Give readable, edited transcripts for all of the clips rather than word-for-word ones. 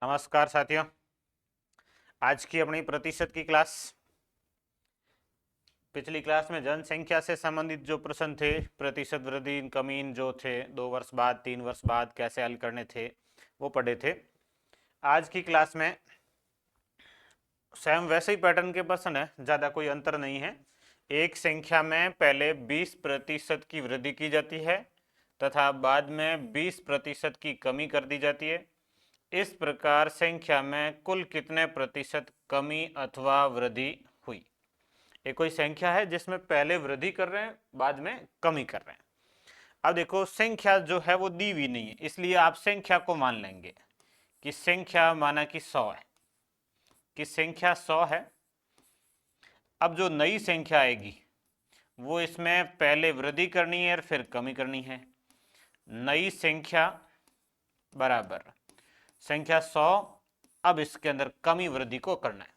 नमस्कार साथियों। आज की अपनी प्रतिशत की क्लास। पिछली क्लास में जनसंख्या से संबंधित जो प्रश्न थे, प्रतिशत वृद्धि कमी जो थे 2 वर्ष बाद 3 वर्ष बाद कैसे हल करने थे, वो पढ़े थे। आज की क्लास में सेम वैसे ही पैटर्न के प्रश्न है, ज़्यादा कोई अंतर नहीं है। एक संख्या में पहले 20% की वृद्धि की जाती है तथा बाद में 20% की कमी कर दी जाती है। इस प्रकार संख्या में कुल कितने प्रतिशत कमी अथवा वृद्धि हुई। ये कोई संख्या है जिसमें पहले वृद्धि कर रहे हैं, बाद में कमी कर रहे हैं। अब देखो, संख्या जो है वो दी हुई नहीं है, इसलिए आप संख्या को मान लेंगे कि संख्या माना कि 100 है, कि संख्या 100 है। अब जो नई संख्या आएगी वो इसमें पहले वृद्धि करनी है और फिर कमी करनी है। नई संख्या बराबर संख्या 100। अब इसके अंदर कमी वृद्धि को करना है।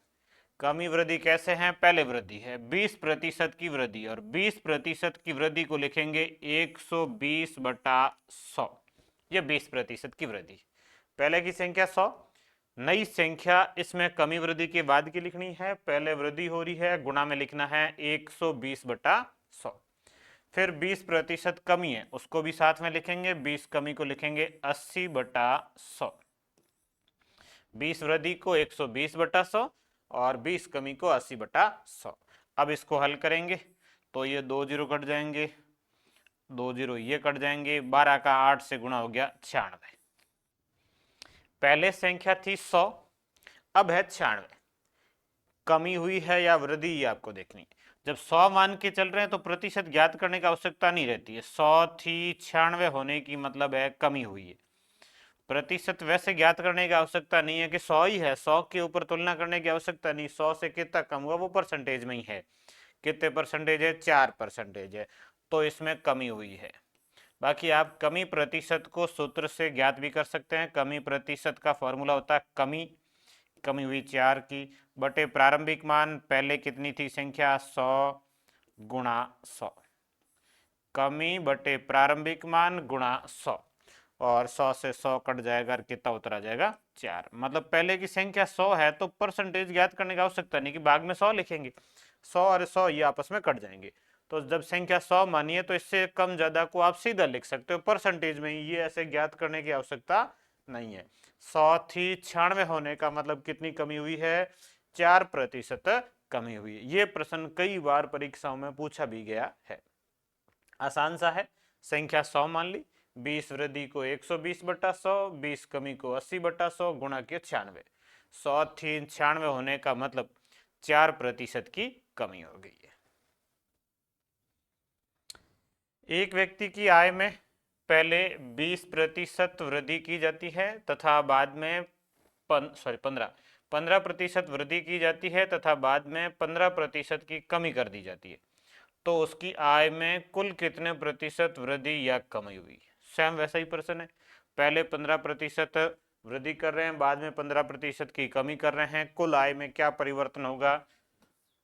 कमी वृद्धि कैसे है? पहले वृद्धि है 20% की वृद्धि, और 20% की वृद्धि को लिखेंगे 120/100। ये 20% की वृद्धि। पहले की संख्या 100, नई संख्या इसमें कमी वृद्धि के बाद की लिखनी है। पहले वृद्धि हो रही है, गुणा में लिखना है 120/100। फिर 20% कमी है, उसको भी साथ में लिखेंगे। 20 कमी को लिखेंगे 80/100। 20 वृद्धि को 120/100 और 20 कमी को 80/100। अब इसको हल करेंगे तो ये 2 जीरो कट जाएंगे, 2 जीरो ये कट जाएंगे, 12 का 8 से गुणा हो गया 96। पहले संख्या थी 100, अब है 96। कमी हुई है या वृद्धि, ये आपको देखनी है। जब 100 मान के चल रहे हैं तो प्रतिशत ज्ञात करने की आवश्यकता नहीं रहती है। 100 थी, 96 होने की मतलब है कमी हुई है। प्रतिशत वैसे ज्ञात करने की आवश्यकता नहीं है कि 100 ही है, 100 के ऊपर तुलना करने की आवश्यकता नहीं। 100 से कितना कम हुआ वो परसेंटेज में ही है। कितने परसेंटेज है? 4% है, तो इसमें कमी हुई है। बाकी आप कमी प्रतिशत को सूत्र से ज्ञात भी कर सकते हैं। कमी प्रतिशत का फॉर्मूला होता है कमी हुई 4 की बटे प्रारंभिक मान। पहले कितनी थी संख्या? 100 गुणा 100। कमी बटे प्रारंभिक मान गुणा 100, और 100 से 100 कट जाएगा और कितना उतरा जाएगा? 4। मतलब पहले की संख्या 100 है तो परसेंटेज ज्ञात करने की आवश्यकता नहीं कि भाग में 100 लिखेंगे। 100 और 100 ये आपस में कट जाएंगे। तो जब संख्या 100 मानिए तो इससे कम ज्यादा को आप सीधा लिख सकते हो परसेंटेज में ही, ये ऐसे ज्ञात करने की आवश्यकता नहीं है। 100 थी, 96 होने का मतलब कितनी कमी हुई है? 4% कमी हुई है। ये प्रश्न कई बार परीक्षाओं में पूछा भी गया है। आसान सा है। संख्या 100 मान ली, 20 वृद्धि को 120/100, 20 कमी को 80/100 गुणा के 96। 100 थी, 96 होने का मतलब 4% की कमी हो गई है। एक व्यक्ति की आय में पहले 20% वृद्धि की जाती है तथा बाद में 15% वृद्धि की जाती है तथा बाद में 15% की कमी कर दी जाती है। तो उसकी आय में कुल कितने प्रतिशत वृद्धि या कमी हुई? सेम वैसा ही प्रश्न है। पहले 15% वृद्धि कर रहे हैं, बाद में 15% की कमी कर रहे हैं। कुल आय में क्या परिवर्तन होगा?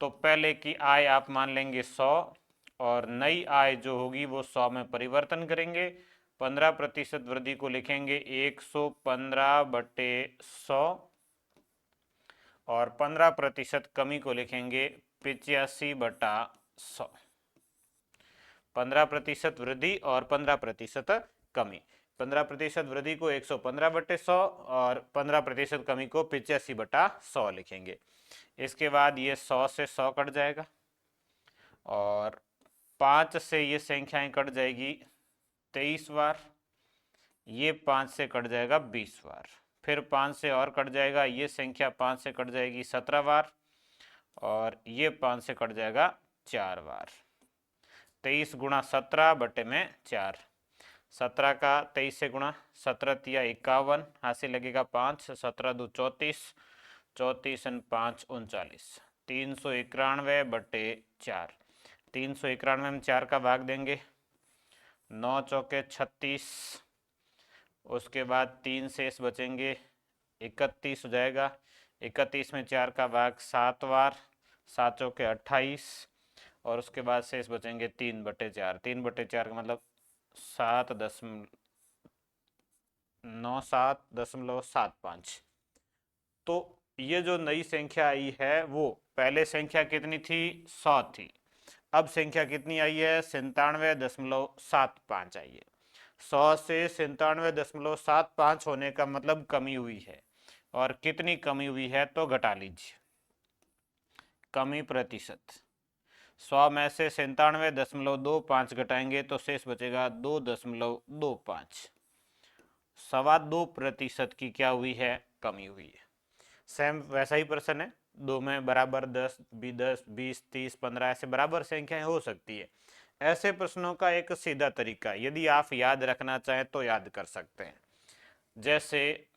तो पहले की आय आप मान लेंगे 100, और नई आय जो होगी वो 100 में परिवर्तन करेंगे। 15% वृद्धि को लिखेंगे 115/100, और 15% कमी को लिखेंगे 85/100। 15% वृद्धि और 15% कमी। 15% वृद्धि को 115/100 और 15% कमी को 85/100 लिखेंगे। इसके बाद ये 100 से 100 कट जाएगा, और 5 से ये संख्याएं कट जाएगी 23 बार। ये 5 से कट जाएगा 20 बार। फिर 5 से और कट जाएगा, ये संख्या 5 से कट जाएगी 17 बार, और ये 5 से कट जाएगा 4 बार। 23 गुणा 17 बटे में 4। 17 का 23 से गुणा, 17 तिया 51, हाथ से लगेगा 5, 17 दो 34, 34 और 5 39। 391/4। 391 में 4 का भाग देंगे, 9 चौके 36। उसके बाद 3 शेष बचेंगे, 31 हो जाएगा। 31 में 4 का भाग 7 बार, 7 चौके 28, और उसके बाद शेष बचेंगे 3/4। 3/4 का मतलब 7 दशमलव 97.75। तो ये जो नई संख्या आई है वो पहले संख्या कितनी थी, 100 थी। अब संख्या कितनी आई है, 97.75 आई है। 100 से 97.75 होने का मतलब कमी हुई है। और कितनी कमी हुई है तो घटा लीजिए, कमी प्रतिशत। 100 में से 97.25 घटाएंगे तो शेष बचेगा 2.25। 2.25% की क्या हुई है, कमी हुई है। सेम वैसा ही प्रश्न है, दो में बराबर 10, 20, 30, 15 ऐसे बराबर संख्याएं हो सकती है। ऐसे प्रश्नों का एक सीधा तरीका, यदि आप याद रखना चाहें तो याद कर सकते हैं। जैसे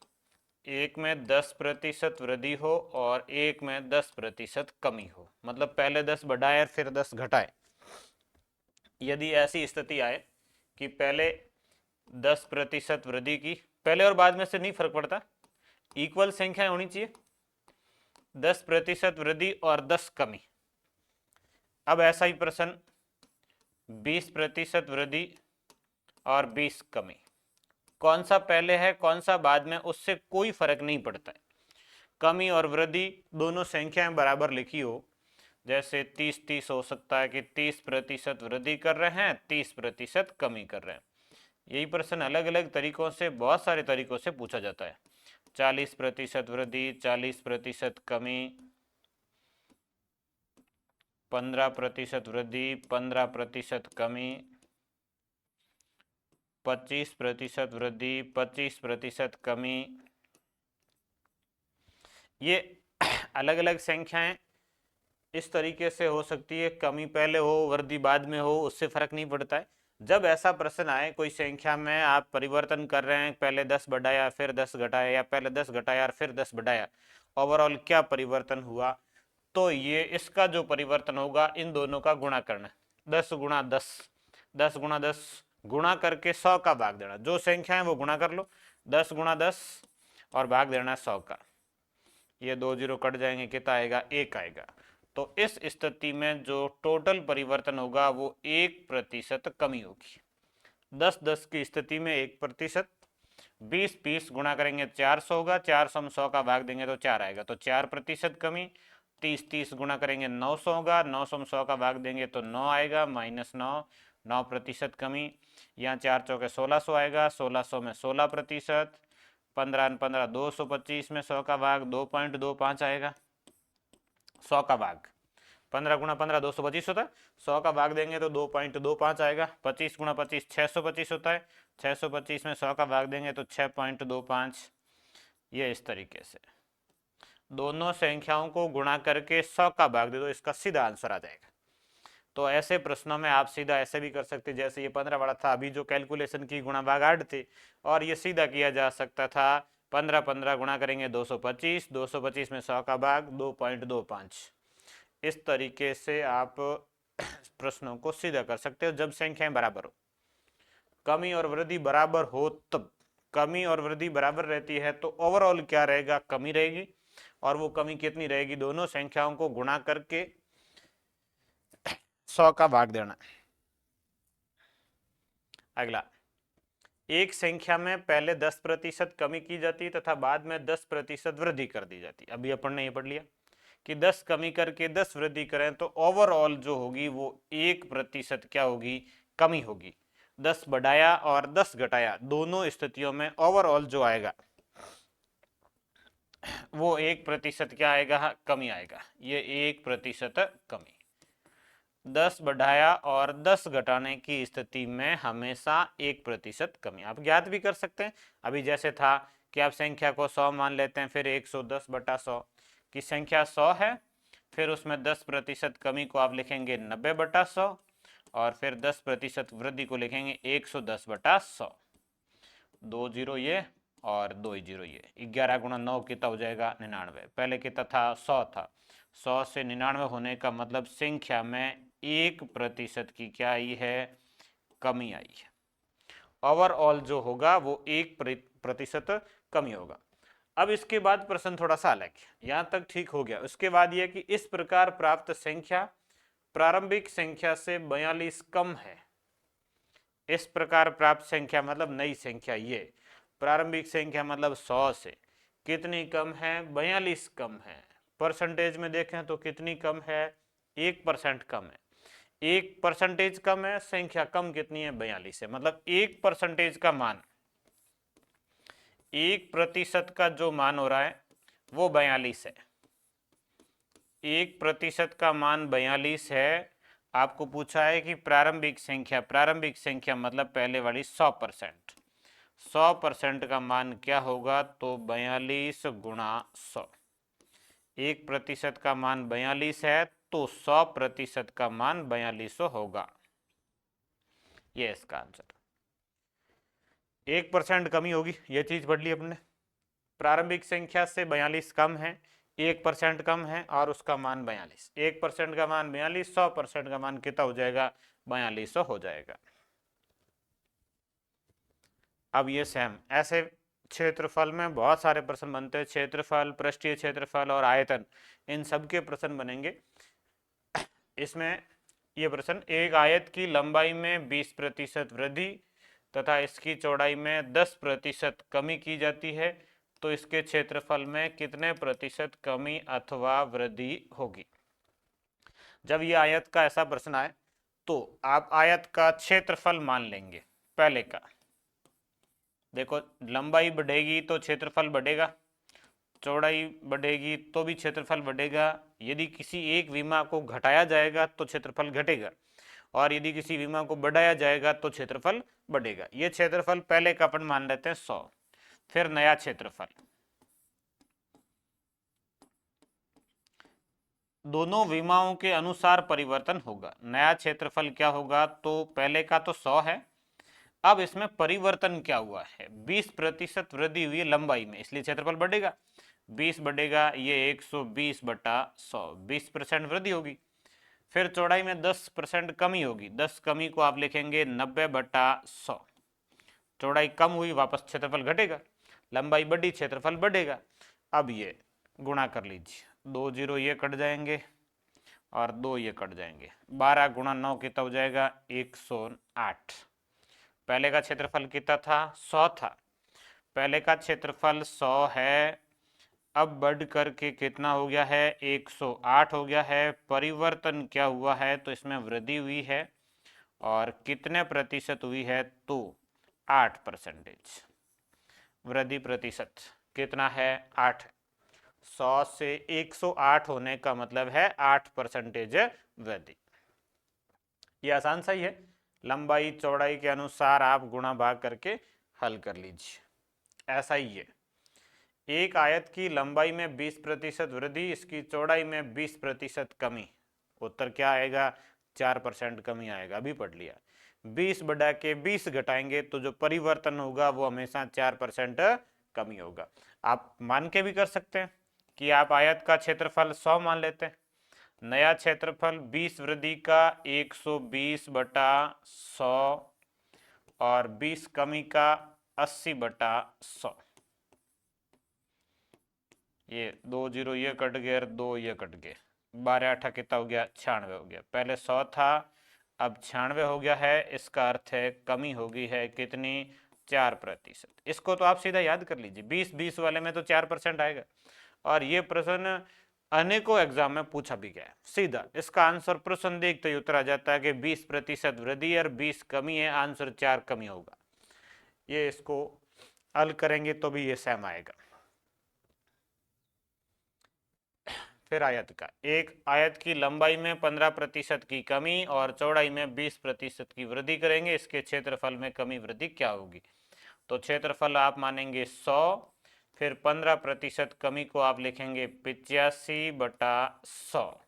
एक में 10% वृद्धि हो और एक में 10% कमी हो, मतलब पहले 10 बढ़ाए फिर 10 घटाए। यदि ऐसी स्थिति आए कि पहले 10% वृद्धि की, पहले और बाद में से नहीं फर्क पड़ता, इक्वल संख्याएं होनी चाहिए, 10% वृद्धि और 10 कमी। अब ऐसा ही प्रश्न 20% वृद्धि और 20 कमी, कौन सा पहले है कौन सा बाद में उससे कोई फर्क नहीं पड़ता है। कमी और वृद्धि दोनों संख्याएं बराबर लिखी हो, जैसे 30-30 हो सकता है कि 30% वृद्धि कर रहे हैं, 30% कमी कर रहे हैं। यही प्रश्न अलग अलग तरीकों से, बहुत सारे तरीकों से पूछा जाता है। 40% वृद्धि, 40% कमी, 15% वृद्धि, 15% कमी, 25% वृद्धि, 25% कमी। ये अलग अलग संख्याएं इस तरीके से हो सकती है, कमी पहले हो वृद्धि बाद में हो, उससे फर्क नहीं पड़ता है। जब ऐसा प्रश्न आए कोई संख्या में आप परिवर्तन कर रहे हैं, पहले 10 बढ़ाया फिर 10 घटाया, या पहले 10 घटाया और फिर 10 बढ़ाया, ओवरऑल क्या परिवर्तन हुआ, तो ये इसका जो परिवर्तन होगा इन दोनों का गुणा करना, 10 गुणा 10, 10 गुणा 10 गुणा करके 100 का भाग देना। जो संख्या है वो गुणा कर लो, 10 गुणा 10 और भाग देना 100 का। ये 2 जीरो कट जाएंगे, कितना आएगा, 1 आएगा। तो इस स्थिति में जो टोटल परिवर्तन होगा वो 1% कमी होगी। 10-10 की स्थिति में 1%, 20-20 गुणा करेंगे 400 होगा, 400 में 100 का भाग देंगे तो 4 आएगा, तो 4% कमी। 30-30 गुणा करेंगे 900 होगा, 900 में 100 का भाग देंगे तो 9 आएगा, -9, 9% कमी। यहाँ 4 चौके 1600 आएगा, 1600 में 16%, 15-15 225 में 100 का भाग 2.25 आएगा। 100 का भाग 15 गुणा 15 225 होता है, 100 का भाग देंगे तो 2.25 आएगा। 25 गुणा 25 625 होता है, 625 में 100 का भाग देंगे तो 6.25। ये इस तरीके से दोनों संख्याओं को गुणा करके 100 का भाग दे दो, इसका सीधा आंसर आ जाएगा। तो ऐसे प्रश्नों में आप सीधा ऐसे भी कर सकते, जैसे ये 15 वाला था, अभी जो कैलकुलेशन की गुणा भाग 8 थे, और ये सीधा किया जा सकता था। 15-15 गुणा करेंगे 225, 225 में 100 का भाग 2.25। इस तरीके से आप प्रश्नों को सीधा कर सकते हो जब संख्याएं बराबर हो। कमी और वृद्धि बराबर हो तब, कमी और वृद्धि बराबर रहती है तो ओवरऑल क्या रहेगा, कमी रहेगी। और वो कमी कितनी रहेगी, दोनों संख्याओं को गुणा करके 100 का भाग देना। अगला, एक संख्या में पहले 10% कमी की जाती है तथा बाद में 10% वृद्धि कर दी जाती है। अभी अपन ने ये पढ़ लिया कि 10 कमी करके 10 वृद्धि करें तो ओवरऑल जो होगी वो 1% क्या होगी, कमी होगी। 10 बढ़ाया और 10 घटाया, दोनों स्थितियों में ओवरऑल जो आएगा वो 1% क्या आएगा, कमी आएगा। ये 1% कमी। 10 बढ़ाया और 10 घटाने की स्थिति में हमेशा 1% कमी। आप ज्ञात भी कर सकते हैं, अभी जैसे था कि आप संख्या को 100 मान लेते हैं, फिर 110/100 की संख्या 100 है, फिर उसमें 10% कमी को आप लिखेंगे 90/100, और फिर 10% वृद्धि को लिखेंगे 110/100। 2 जीरो ये और 2 जीरो ये, 11 गुणा 9 कितना हो जाएगा, 99। पहले कितना था, 100 था, 100 से 99 होने का मतलब संख्या में 1% की क्या आई है, कमी आई है। ओवरऑल जो होगा वो 1% कमी होगा। अब इसके बाद प्रश्न थोड़ा सा अलग है, यहां तक ठीक हो गया। उसके बाद यह कि इस प्रकार प्राप्त संख्या प्रारंभिक संख्या से 42 कम है। इस प्रकार प्राप्त संख्या मतलब नई संख्या, ये प्रारंभिक संख्या मतलब 100 से कितनी कम है? 42 कम है। परसेंटेज में देखें तो कितनी कम है? 1% कम है। 1% कम है, संख्या कम कितनी है? 42 है। मतलब 1% का मान, 1% का जो मान हो रहा है वो 42 है। 1% का मान 42 है। आपको पूछा है कि प्रारंभिक संख्या, प्रारंभिक संख्या मतलब पहले वाली 100%, 100% का मान क्या होगा? तो 42 गुणा 100। 1% का मान 42 है तो 100% का मान 4200 होगा। ये इसका आंसर। 1% कमी होगी, ये चीज पढ़ ली अपने। प्रारंभिक संख्या से 42 कम है, 1% कम है और उसका मान 42। 1% का मान 42, 100% का मान कितना हो जाएगा? 4200 हो जाएगा। अब ये सेम ऐसे क्षेत्रफल में बहुत सारे प्रश्न बनते हैं। क्षेत्रफल, पृष्ठीय क्षेत्रफल और आयतन, इन सब के प्रश्न बनेंगे। इसमें ये प्रश्न, एक आयत की लंबाई में 20% वृद्धि तथा इसकी चौड़ाई में 10% कमी की जाती है तो इसके क्षेत्रफल में कितने प्रतिशत कमी अथवा वृद्धि होगी? जब ये आयत का ऐसा प्रश्न आए तो आप आयत का क्षेत्रफल मान लेंगे पहले का। देखो, लंबाई बढ़ेगी तो क्षेत्रफल बढ़ेगा, चौड़ाई बढ़ेगी तो भी क्षेत्रफल बढ़ेगा। यदि किसी एक विमा को घटाया जाएगा तो क्षेत्रफल घटेगा, और यदि किसी विमा को बढ़ाया जाएगा तो क्षेत्रफल बढ़ेगा। ये क्षेत्रफल पहले का अपन मान लेते हैं 100। फिर नया क्षेत्रफल, दोनों विमाओं के अनुसार परिवर्तन होगा। नया क्षेत्रफल क्या होगा? तो पहले का तो 100 है, अब इसमें परिवर्तन क्या हुआ है? 20% वृद्धि हुई है लंबाई में, इसलिए क्षेत्रफल बढ़ेगा। 20 बढ़ेगा, ये 120/100, 20% वृद्धि होगी। फिर चौड़ाई में 10% कमी होगी, 10 कमी को आप लिखेंगे 90/100। चौड़ाई कम हुई, वापस क्षेत्रफल घटेगा। लंबाई बढ़ी, क्षेत्रफल बढ़ेगा। अब ये गुणा कर लीजिए, 2 0 ये कट जाएंगे और 2 ये कट जाएंगे। 12 गुणा 9 कितना हो जाएगा? 108। पहले का क्षेत्रफल कितना था? 100 था। पहले का क्षेत्रफल 100 है, अब बढ़ करके कितना हो गया है? 108 हो गया है। परिवर्तन क्या हुआ है? तो इसमें वृद्धि हुई है, और कितने प्रतिशत हुई है? तो 8%। वृद्धि प्रतिशत कितना है? 8। 100 से 108 होने का मतलब है 8% वृद्धि। ये आसान सा ही है, लंबाई चौड़ाई के अनुसार आप गुणा भाग करके हल कर लीजिए। ऐसा ही है, एक आयत की लंबाई में 20% वृद्धि, इसकी चौड़ाई में 20% कमी। उत्तर क्या आएगा? 4% कमी आएगा, अभी पढ़ लिया। 20 बढ़ा के 20 घटाएंगे तो जो परिवर्तन होगा वो हमेशा 4% कमी होगा। आप मान के भी कर सकते हैं कि आप आयत का क्षेत्रफल 100 मान लेते हैं, नया क्षेत्रफल 20 वृद्धि का 120/100 और 20 कमी का 80/100। ये 2 0 ये कट गए और 2 ये कट गए। 12 8 कितना हो गया? 96 हो गया। पहले 100 था, अब 96 हो गया है। इसका अर्थ है कमी हो गई है कितनी? 4%। इसको तो आप सीधा याद कर लीजिए, 20-20 वाले में तो 4% आएगा। और ये प्रश्न अनेकों एग्जाम में पूछा भी गया है। सीधा इसका आंसर प्रश्न देखते ही उतरा जाता है कि 20% वृद्धि और 20 कमी है, आंसर 4 कमी होगा। ये इसको हल करेंगे तो भी ये सेम आएगा। फिर आयत का, एक आयत की लंबाई में 15% की कमी और चौड़ाई में 20% की वृद्धि करेंगे, इसके क्षेत्रफल में कमी वृद्धि क्या होगी? तो क्षेत्रफल आप मानेंगे 100, फिर 15% कमी को आप लिखेंगे 85/100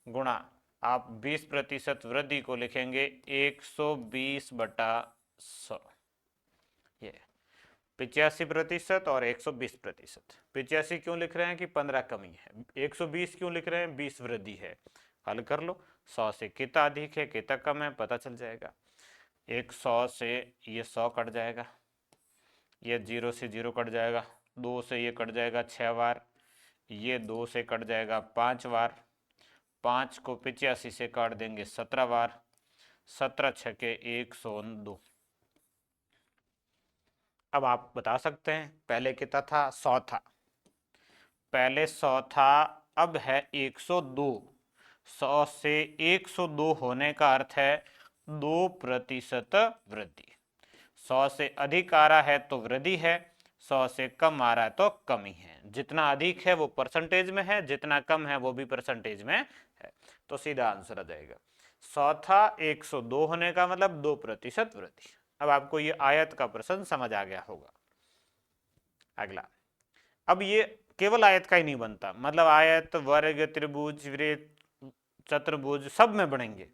गुणा आप 20% वृद्धि को लिखेंगे 120/100। ये 85% और 120%। 85 क्यों लिख रहे हैं? कि 15 कमी है। 120 क्यों लिख रहे हैं? 20 वृद्धि है। हल कर लो, 100 से कितना अधिक है कितना कम है पता चल जाएगा। 100 से ये 100 कट जाएगा, ये 0 से 0 कट जाएगा, 2 से ये कट जाएगा 6 बार, ये 2 से कट जाएगा 5 बार, 5 को 85 से काट देंगे 17 बार, 17 छके 102। अब आप बता सकते हैं, पहले कितना था, 100 था, पहले 100 था, अब है 102। 100 से 102 होने का अर्थ है 2% वृद्धि। 100 से अधिक आ रहा है तो वृद्धि है, 100 से कम आ रहा है तो कमी है। जितना अधिक है वो परसेंटेज में है, जितना कम है वो भी परसेंटेज में है। तो सीधा आंसर आ जाएगा 100 था, 102 होने का मतलब 2% वृद्धि। अब आपको ये आयत का प्रश्न समझ आ गया होगा। अगला, अब ये केवल आयत का ही नहीं बनता, मतलब आयत, वर्ग, त्रिभुज, वृत्त, चतुर्भुज सब में बनेंगे,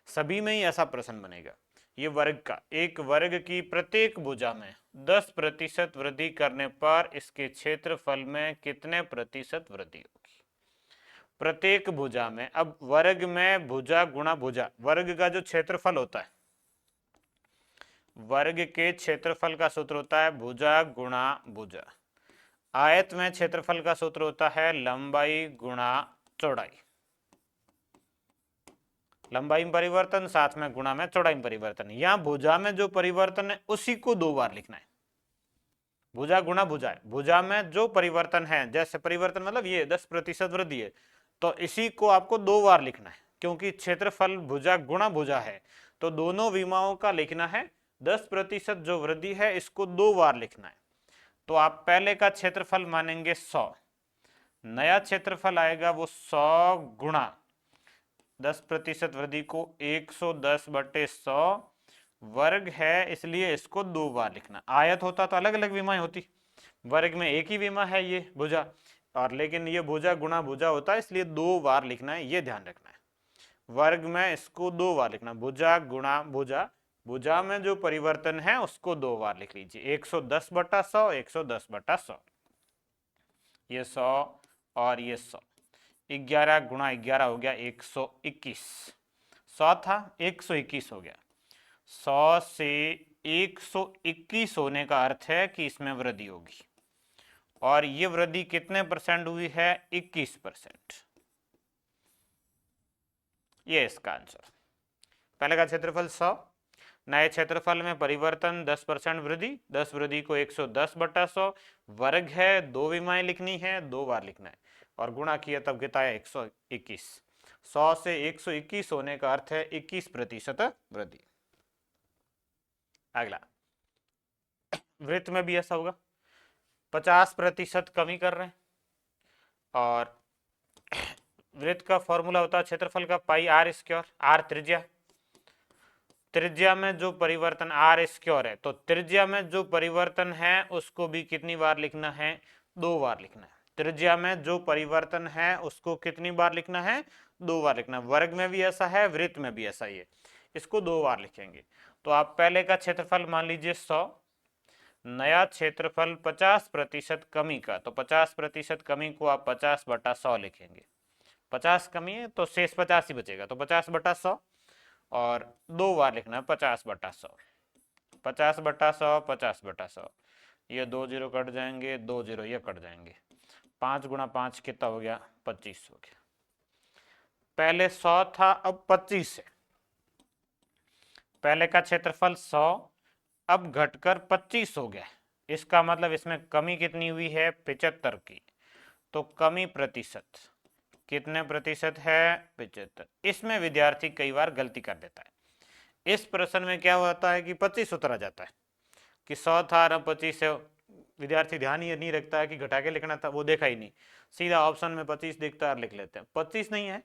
सभी में ही ऐसा प्रश्न बनेगा। ये वर्ग का, एक वर्ग की प्रत्येक भुजा में 10% वृद्धि करने पर इसके क्षेत्रफल में कितने प्रतिशत वृद्धि होगी। प्रत्येक भुजा में, अब वर्ग में भुजा गुणा भुजा, वर्ग का जो क्षेत्रफल होता है, वर्ग के क्षेत्रफल का सूत्र होता है भुजा गुणा भुजा। आयत में क्षेत्रफल का सूत्र होता है लंबाई गुणा चौड़ाई। लंबाई में परिवर्तन, साथ में गुणा में चौड़ाई में परिवर्तन। यहां भुजा में जो परिवर्तन है उसी को 2 बार लिखना है। भुजा गुणा भुजा है, भुजा में जो परिवर्तन है, जैसे परिवर्तन मतलब ये 10% वृद्धि है, तो इसी को आपको 2 बार लिखना है, क्योंकि क्षेत्रफल भुजा गुणा भुजा है, तो दोनों विमाओं का लिखना है। 10% जो वृद्धि है इसको 2 बार लिखना है। तो आप पहले का क्षेत्रफल मानेंगे 100, नया क्षेत्रफल आएगा वो 100 गुणा 10% वृद्धि को 110/100 वर्ग है, इसलिए इसको 2 बार लिखना। आयत होता तो अलग अलग विमाएं होती, वर्ग में एक ही विमा है ये भुजा, और लेकिन ये भुजा गुणा भुजा होता है, इसलिए 2 बार लिखना है, ये ध्यान रखना है। वर्ग में इसको 2 बार लिखना, भुजा गुणा भुजा, भुजा में जो परिवर्तन है उसको 2 बार लिख लीजिए, 110/100, 110/100, ये 100 और ये 100, 11 गुणा 11 हो गया 121। 100 था, 121 हो गया। 100 से 121 होने का अर्थ है कि इसमें वृद्धि होगी, और ये वृद्धि कितने परसेंट हुई है, 21%। ये इसका आंसर। पहले का क्षेत्रफल 100, नए क्षेत्रफल में परिवर्तन 10% वृद्धि, 10 वृद्धि को 110/100 वर्ग है, 2 विमाएं लिखनी है, 2 बार लिखना है, और गुणा किया तब कितना है 121। 100 से 121 होने का अर्थ है 21% वृद्धि। अगला, वृत्त में भी ऐसा होगा, 50% कमी कर रहे हैं, और वृत्त का फॉर्मूला होता है क्षेत्रफल का पाई आर स्क्वायर, आर त्रिज्या, त्रिज्या में जो परिवर्तन आर स्क्वायर है, तो त्रिज्या में जो परिवर्तन है उसको भी कितनी बार लिखना है, 2 बार लिखना है। त्रिज्या में जो परिवर्तन है उसको कितनी बार लिखना है, 2 बार लिखना है। वर्ग में भी ऐसा है, वृत्त में भी ऐसा ही है, इसको 2 बार लिखेंगे। तो आप पहले का क्षेत्रफल मान लीजिए 100, नया क्षेत्रफल 50% कमी का, तो 50% कमी को आप 50/100 लिखेंगे। 50 कमी है तो शेष 50 ही बचेगा, तो 50/100, और 2 बार लिखना है 50/100, 50/100, 50/100, ये 2 जीरो कट जाएंगे, 2 जीरो ये कट जाएंगे, 5 गुणा 5 कितना हो गया, 25 हो गया। पहले 100 था, अब 25 है। पहले का क्षेत्रफल 100, अब घटकर 25 हो गया, इसका मतलब इसमें कमी कितनी हुई है, 75 की। तो कमी प्रतिशत कितने प्रतिशत है, 75। इसमें विद्यार्थी कई बार गलती कर देता है। इस प्रश्न में क्या होता है कि 25 उतरा जाता है, कि 100 था और 25 है, विद्यार्थी ध्यान ही नहीं रखता है कि घटा के लिखना था, वो देखा ही नहीं, सीधा ऑप्शन में 25 दिखता है और लिख लेते हैं। 25 नहीं है,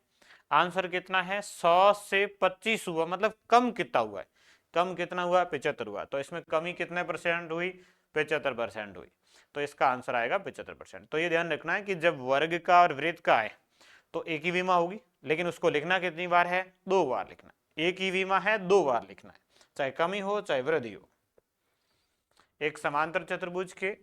आंसर कितना है, 100 से 25 हुआ, मतलब कम कितना हुआ है, कम कितना हुआ, 75 हुआ, तो इसमें कमी कितने परसेंट हुई, 75% हुई, तो इसका आंसर आएगा 75%। तो ये ध्यान रखना है कि जब वर्ग का और वृत्त का है तो एक ही विमा होगी, लेकिन उसको लिखना कितनी बार है, 2 बार लिखना। एक ही विमा है, 2 बार लिखना है, चाहे कमी हो चाहे वृद्धि हो। एक समांतर चतुर्भुज के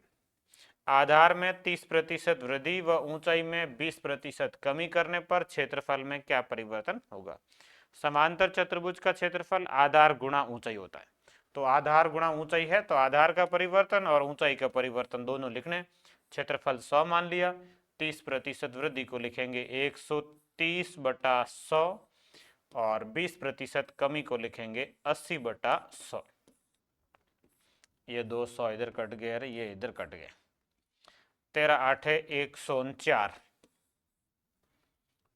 आधार में 30% वृद्धि व ऊंचाई में 20% कमी करने पर क्षेत्रफल में क्या परिवर्तन होगा। समांतर चतुर्भुज का क्षेत्रफल आधार गुणा ऊंचाई होता है, तो आधार गुणा ऊंचाई है, तो आधार का परिवर्तन और ऊंचाई का परिवर्तन दोनों लिखने। क्षेत्रफल 100 मान लिया, 30% वृद्धि को लिखेंगे 130/100, और 20% कमी को लिखेंगे 80/100। ये 200 इधर कट गया, अरे ये इधर कट गया। 13 8 149,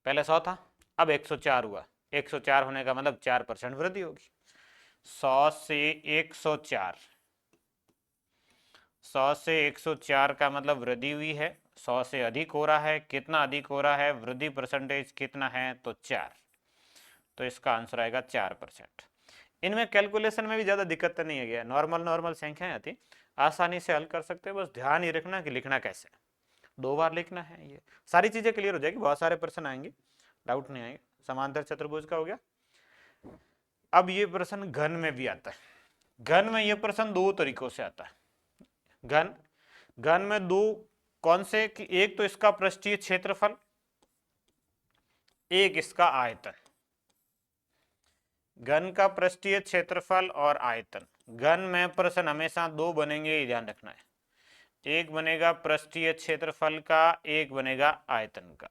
पहले 100 था, अब 104 हुआ। 104 होने का मतलब 4% वृद्धि होगी। 100 से 104, 100 से 104 का मतलब वृद्धि हुई है। 100 से अधिक हो रहा है, कितना अधिक हो रहा है, वृद्धि परसेंटेज कितना है, तो 4। तो इसका आंसर आएगा 4%। इनमें कैलकुलेशन में भी ज़्यादा दिक्कत तो नहीं है, नॉर्मल नॉर्मल संख्याएं आती, आसानी से हल कर सकते हैं। बस ध्यान ये रखना कि लिखना कैसे, 2 बार लिखना है। ये सारी चीज़ें क्लियर हो जाएगी, बहुत सारे प्रश्न आएंगे, डाउट नहीं आएगा। समांतर चतुर्भुज का हो गया। अब ये प्रश्न घन में भी आता है। घन में ये प्रश्न 2 तरीकों से आता है। घन घन में 2 कौन से कि एक तो इसका पृष्ठीय क्षेत्रफल, एक इसका आयतन। घन का पृष्ठीय क्षेत्रफल और आयतन। घन में प्रश्न हमेशा 2 बनेंगे, ये ध्यान रखना है। एक बनेगा पृष्ठीय क्षेत्रफल का, एक बनेगा आयतन का।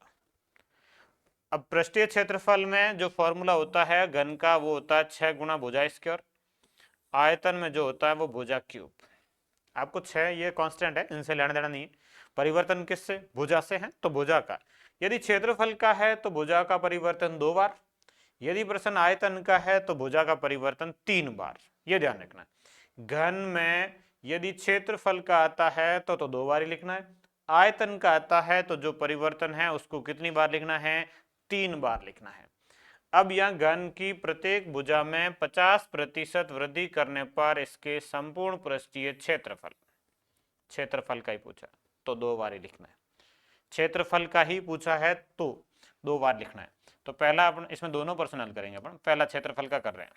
अब पृष्ठीय क्षेत्रफल में जो फॉर्मूला होता है घन का, वो होता है 6 गुना भुजा स्क्वायर। आयतन में जो होता है वो भुजा क्यूब। आपको 6 ये कांस्टेंट है, इनसे लेना देना नहीं है। परिवर्तन किससे, भुजा से है, तो भुजा का। यदि क्षेत्रफल का है तो भुजा का परिवर्तन 2 बार। यदि प्रश्न आयतन का है तो भुजा का परिवर्तन 3 बार। ये ध्यान रखना है। घन में यदि क्षेत्रफल का आता है तो 2 बार ही लिखना है। आयतन का आता है तो जो परिवर्तन है उसको कितनी बार लिखना है, 3 बार लिखना है। अब यह घन की प्रत्येक भुजा में 50% वृद्धि करने पर इसके संपूर्ण पृष्ठीय क्षेत्रफल का ही पूछा तो 2 बार ही लिखना है। क्षेत्रफल का ही पूछा है तो 2 बार लिखना है। तो पहला अपन इसमें दोनों प्रश्न हल करेंगे। अपन पहला क्षेत्रफल का कर रहे हैं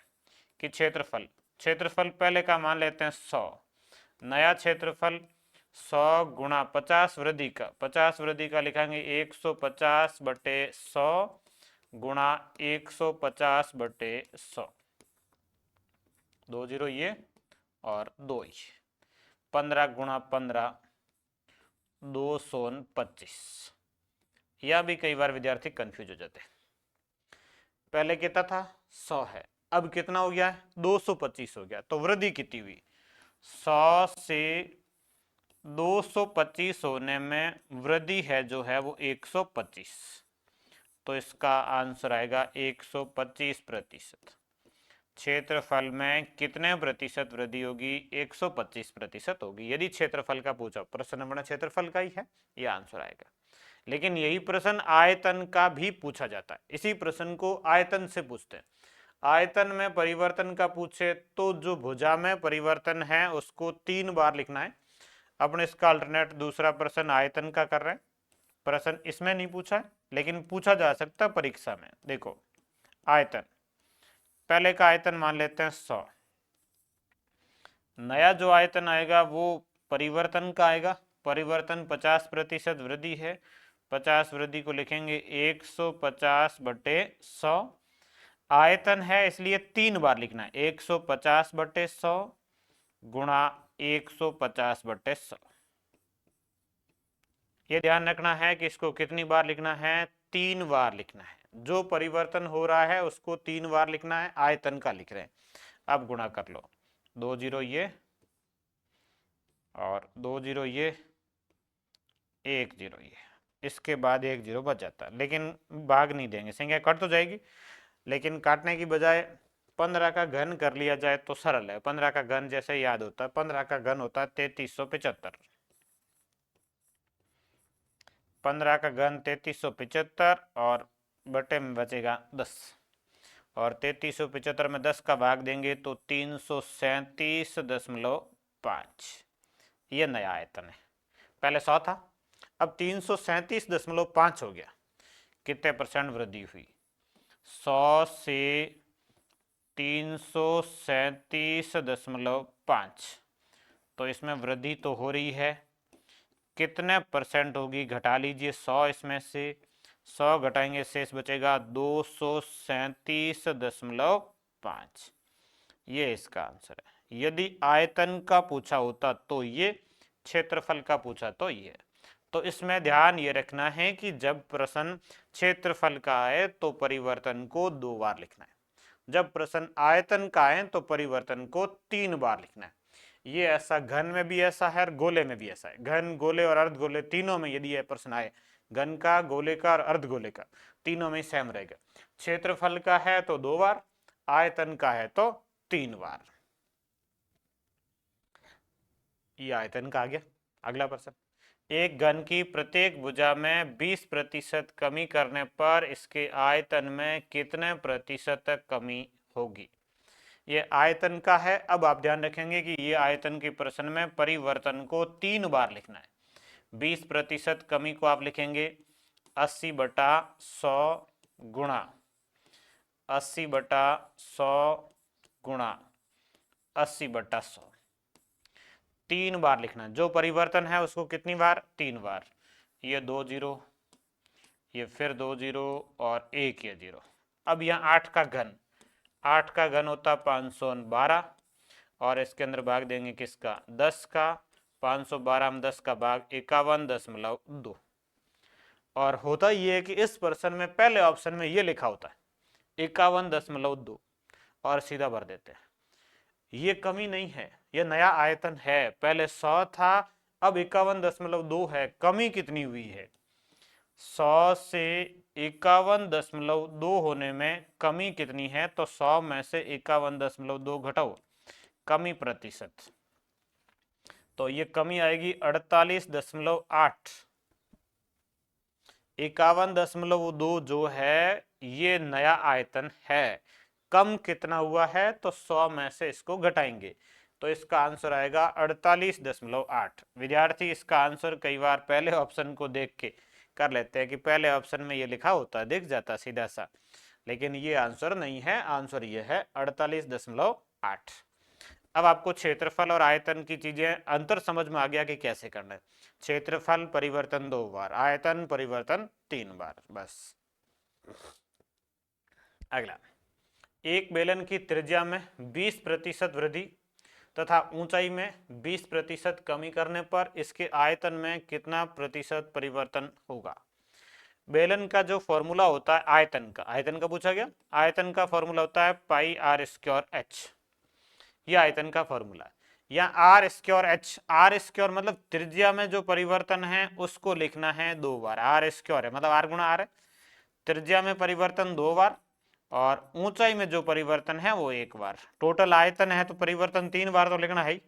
कि क्षेत्रफल पहले का मान लेते हैं 100। नया क्षेत्रफल 100 गुणा 50 वृद्धि का, 50 वृद्धि का लिखेंगे 150/100 गुणा 150/100, 2 जीरो ये और 2 ही, 15 गुणा 15 225। यह भी कई बार विद्यार्थी कंफ्यूज हो जाते हैं। पहले कितना था, 100 है, अब कितना हो गया है, 225 हो गया। तो वृद्धि कितनी हुई, 100 से 225 होने में वृद्धि है जो है वो 125। तो इसका आंसर आएगा 125%। क्षेत्रफल में कितने प्रतिशत वृद्धि होगी, 125% होगी। यदि क्षेत्रफल का पूछा, प्रश्न नंबर क्षेत्रफल का ही है, यह आंसर आएगा। लेकिन यही प्रश्न आयतन का भी पूछा जाता है। इसी प्रश्न को आयतन से पूछते हैं। आयतन में परिवर्तन का पूछे तो जो भुजा में परिवर्तन है उसको 3 बार लिखना है। अपन इसका अल्टरनेट दूसरा प्रश्न आयतन का कर रहे हैं। प्रश्न इसमें नहीं पूछा है लेकिन पूछा जा सकता है परीक्षा में। देखो आयतन, पहले का आयतन मान लेते हैं 100। नया जो आयतन आएगा वो परिवर्तन का आएगा। परिवर्तन 50% वृद्धि है, 50 वृद्धि को लिखेंगे 150/100। आयतन है इसलिए 3 बार लिखना है, 150/100 गुणा 150/100। ये ध्यान रखना है कि इसको कितनी बार लिखना है, 3 बार लिखना है। जो परिवर्तन हो रहा है उसको 3 बार लिखना है, आयतन का लिख रहे हैं। अब गुणा कर लो, 2 जीरो ये और 2 जीरो ये, 1 जीरो ये, इसके बाद 1 जीरो बच जाता है। लेकिन भाग नहीं देंगे, संख्या कट तो जाएगी, लेकिन काटने की बजाय 15 का घन कर लिया जाए तो सरल है। 15 का घन जैसे याद होता है, 15 का घन होता है 3375। 15 का घन 3375 और बटे में बचेगा 10, और 3375 में 10 का भाग देंगे तो 337.5। ये नया आयतन है। पहले 100 था, अब 337.5 हो गया। कितने परसेंट वृद्धि हुई, 100 से 337.5। तो इसमें वृद्धि तो हो रही है, कितने परसेंट होगी, घटा लीजिए 100 इसमें से, 100 घटाएंगे शेष बचेगा 237.5। ये इसका आंसर है। यदि आयतन का पूछा होता तो ये, क्षेत्रफल का पूछा तो ये। तो इसमें ध्यान ये रखना है कि जब प्रश्न क्षेत्रफल का आए तो परिवर्तन को 2 बार लिखना है, जब प्रश्न आयतन का आए तो परिवर्तन को 3 बार लिखना है। ये ऐसा घन में भी ऐसा है और गोले में भी ऐसा है। घन, गोले और अर्धगोले तीनों में यदि यह प्रश्न आए, घन का, गोले का और अर्धगोले का, तीनों में सेम रहेगा। क्षेत्रफल का है तो 2 बार, आयतन का है तो 3 बार। ये आयतन का आ गया। अगला प्रश्न, एक घन की प्रत्येक भुजा में 20% कमी करने पर इसके आयतन में कितने प्रतिशत तक कमी होगी? ये आयतन का है। अब आप ध्यान रखेंगे कि ये आयतन के प्रश्न में परिवर्तन को 3 बार लिखना है। 20% कमी को आप लिखेंगे 80/100 गुणा 80/100 गुणा 80/100, 3 बार लिखना है। जो परिवर्तन है उसको कितनी बार? 3 बार। ये 2 जीरो, ये फिर 2 जीरो और एक ये जीरो। अब यहाँ 8 का घन, 8 का घन होता 512 और इसके अंदर भाग देंगे किसका? 10 का। 512 में 10 का भाग 51.2। और होता ये है कि इस प्रश्न में पहले ऑप्शन में ये लिखा होता है 51.2 और सीधा भर देते हैं। ये कमी नहीं है, ये नया आयतन है। पहले 100 था, अब 51.2 है। कमी कितनी हुई है? 100 से 51.2 होने में कमी कितनी है? तो 100 में से 51.2 घटाओ, कमी प्रतिशत, तो ये कमी आएगी 48.8। 51.2 जो है ये नया आयतन है। कम कितना हुआ है? तो 100 में से इसको घटाएंगे, तो इसका आंसर आएगा 48.8। विद्यार्थी इसका आंसर कई बार पहले ऑप्शन को देख के कर लेते हैं कि पहले ऑप्शन में ये लिखा होता है, दिख जाता सीधा सा, लेकिन ये आंसर नहीं है। आंसर ये है 48.8। अब आपको क्षेत्रफल और आयतन की चीजें अंतर समझ में आ गया कि कैसे करना है। क्षेत्रफल परिवर्तन 2 बार, आयतन परिवर्तन 3 बार, बस। अगला, एक बेलन की त्रिज्या में 20% वृद्धि तथा ऊंचाई में 20% कमी करने पर इसके आयतन में कितना प्रतिशत परिवर्तन होगा? बेलन का जो फॉर्मूला होता है आयतन का पूछा गया। आयतन का फॉर्मूला होता है पाई आर स्क्वायर एच। यह आयतन का फॉर्मूला है। या r square h, r square मतलब त्रिज्या में जो परिवर्तन है उसको लिखना है 2 बार। आर स्क्वायर है मतलब आर गुणा आर है। त्रिज्या में परिवर्तन 2 बार और ऊंचाई में जो परिवर्तन है वो 1 बार। टोटल आयतन है तो परिवर्तन 3 बार तो लिखना है ही।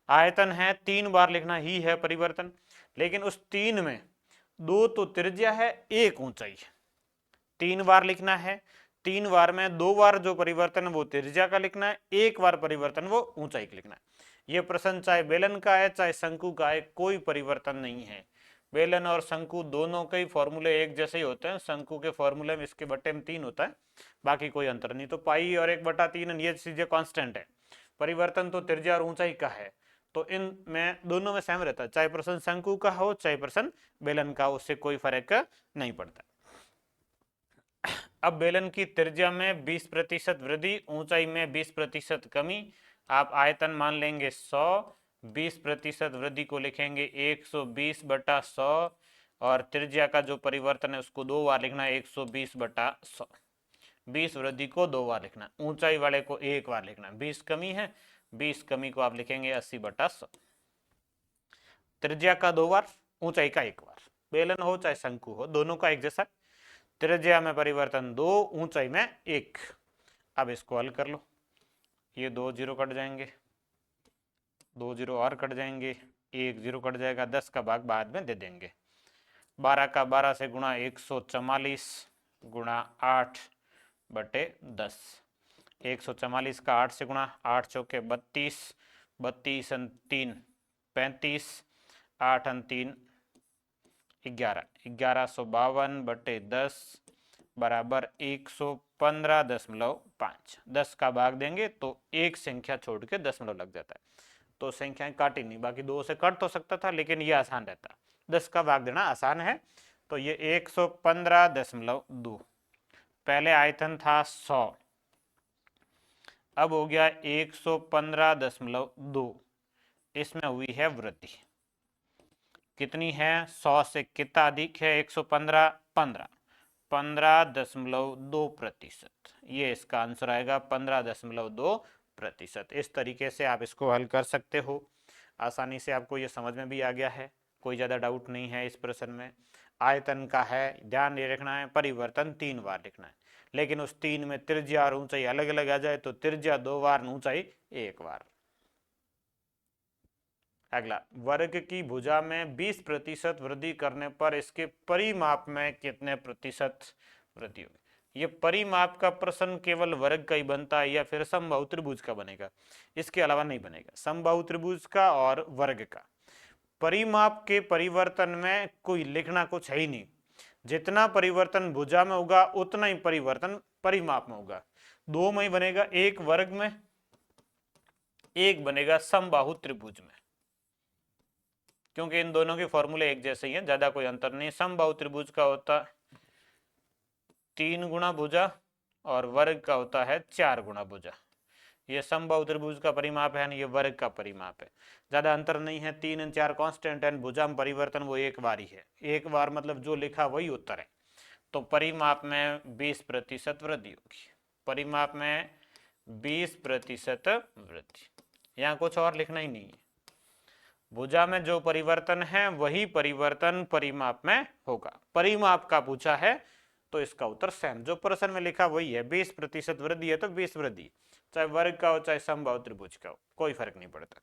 आयतन है 3 बार लिखना ही है परिवर्तन, लेकिन उस 3 में 2 तो त्रिज्या है, 1 ऊंचाई है। 3 बार लिखना है। 3 बार में 2 बार जो परिवर्तन वो त्रिज्या का लिखना है, 1 बार परिवर्तन वो ऊंचाई का लिखना है। ये प्रश्न चाहे बेलन का है चाहे शंकु का है, कोई परिवर्तन नहीं है। बेलन और शंकु दोनों के फॉर्मूले एक जैसे ही होते हैं। शंकु के फॉर्मूले में इसके बट्टे में 3 होता है, बाकी कोई अंतर नहीं। तो पाई और 1/3 ये चीजें कांस्टेंट है। परिवर्तन तो त्रिज्या और ऊंचाई का है, तो इन में दोनों में सेम रहता है। चाहे प्रश्न शंकु का हो चाहे प्रश्न बेलन का हो, उससे कोई फर्क नहीं पड़ता। अब बेलन की त्रिज्या में 20% वृद्धि, ऊंचाई में 20% कमी। आप आयतन मान लेंगे 100, 20% वृद्धि को लिखेंगे 120/100 और त्रिज्या का जो परिवर्तन है उसको 2 बार लिखना है 120/100। 20 वृद्धि को 2 बार लिखना, ऊंचाई वाले को 1 बार लिखना। 20 कमी है, 20 कमी को आप लिखेंगे 80/100। त्रिज्या का 2 बार, ऊंचाई का 1 बार। बेलन हो चाहे शंकु हो, दोनों का एक जैसा। त्रिज्या में परिवर्तन 2, ऊंचाई में 1। अब इसको हल कर लो। ये 2 जीरो कट जाएंगे, 2 जीरो और कट जाएंगे, 1 जीरो कट जाएगा, 10 का भाग बाद में दे देंगे। 12 का 12 से गुणा 144 गुणा 8/10। 144 का 8 से गुणा, 8 चौके 32, 32 3 35, 8 3 11, 1152/10 बराबर 115.5। 10 का भाग देंगे तो एक संख्या छोड़ के दशमलव लग जाता है, तो संख्याएं काटी नहीं। बाकी 2 से कट तो सकता था, लेकिन ये आसान रहता। 10 का भाग देना आसान है, तो ये 115.2। पहले आयतन था 100, अब हो गया 115.2। इसमें हुई है वृद्धि, कितनी है? 100 से कितना अधिक है? 115, 15.2%। ये इसका आंसर आएगा 15.2 प्रतिशत। इस तरीके से आप इसको हल कर सकते हो। आसानी से आपको ये समझ में भी आ गया है, कोई ज़्यादा डाउट नहीं है इस प्रश्न में। आयतन का है, ध्यान ये रखना है परिवर्तन 3 बार लिखना है, लेकिन उस 3 में त्रिज्या और ऊंचाई अलग अलग आ जाए तो त्रिज्या 2 बार, ऊंचाई 1 बार। अगला, वर्ग की भुजा में 20% वृद्धि करने पर इसके परिमाप में कितने प्रतिशत वृद्धि होगी। ये परिमाप का प्रश्न केवल वर्ग का ही बनता है या फिर समबाहु त्रिभुज का बनेगा, इसके अलावा नहीं बनेगा। समबाहु त्रिभुज का और वर्ग का परिमाप के परिवर्तन में कोई लिखना कुछ है ही नहीं। जितना परिवर्तन भुजा में होगा उतना ही परिवर्तन परिमाप में होगा। दो में ही बनेगा, एक वर्ग में, एक बनेगा समबाहु त्रिभुज में, क्योंकि इन दोनों के फॉर्मूले एक जैसे ही हैं, ज्यादा कोई अंतर नहीं। समबाहु त्रिभुज का होता 3 गुना भुजा और वर्ग का होता है 4 गुना भुजा। ये समबाहु त्रिभुज का परिमाप है, ये वर्ग का परिमाप है, ज्यादा अंतर नहीं है। 3 और 4 कांस्टेंट है, भुजा में परिवर्तन वो एक बार ही है, एक बार मतलब जो लिखा वही उत्तर है। तो परिमाप में 20% वृद्धि होगी, परिमाप में 20% वृद्धि। यहाँ कुछ और लिखना ही नहीं है, भुजा में जो परिवर्तन है वही परिवर्तन परिमाप में होगा। परिमाप का पूछा है तो इसका उत्तर सेम जो प्रश्न में लिखा वही है। 20% वृद्धि है तो 20 वृद्धि, चाहे वर्ग का हो चाहे समबाहु त्रिभुज का हो, कोई फर्क नहीं पड़ता।